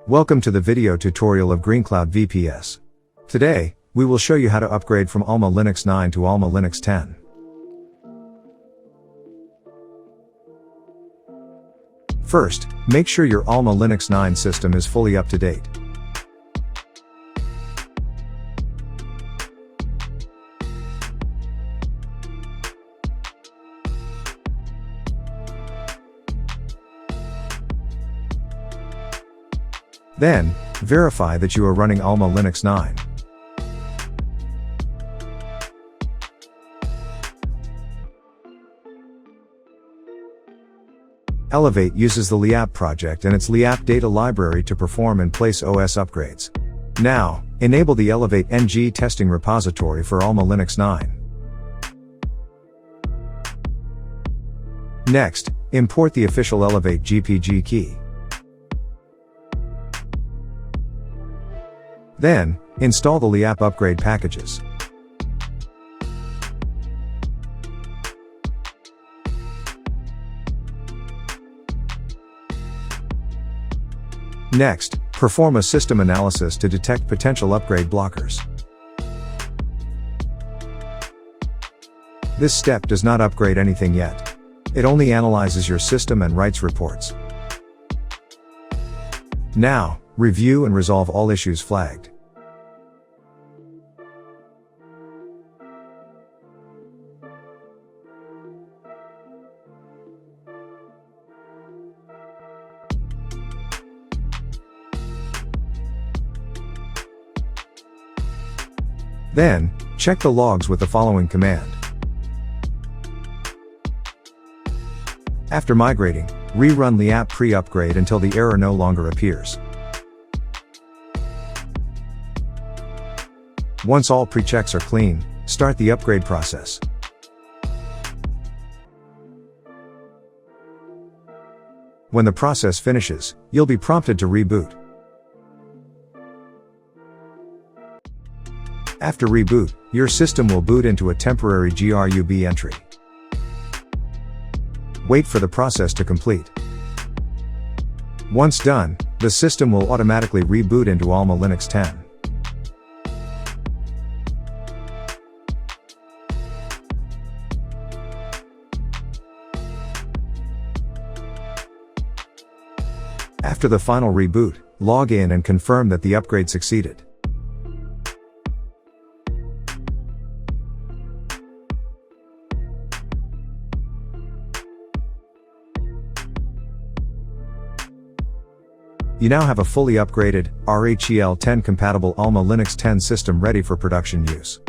Welcome to the video tutorial of GreenCloud VPS. Today, we will show you how to upgrade from AlmaLinux 9 to AlmaLinux 10. First, make sure your AlmaLinux 9 system is fully up to date. Then, verify that you are running AlmaLinux 9. Elevate uses the leapp project and its leapp-data library to perform and place OS upgrades. Now, enable the Elevate ng testing repository for AlmaLinux 9. Next, import the official Elevate GPG key. Then, install the leapp upgrade packages. Next, perform a system analysis to detect potential upgrade blockers. This step does not upgrade anything yet. It only analyzes your system and writes reports. Now, review and resolve all issues flagged. Then, check the logs with the following command. After migrating, rerun leapp pre-upgrade until the error no longer appears. Once all pre-checks are clean, start the upgrade process. When the process finishes, you'll be prompted to reboot. After reboot, your system will boot into a temporary GRUB entry. Wait for the process to complete. Once done, the system will automatically reboot into AlmaLinux 10. After the final reboot, log in and confirm that the upgrade succeeded. You now have a fully upgraded, RHEL-10 compatible AlmaLinux 10 system ready for production use.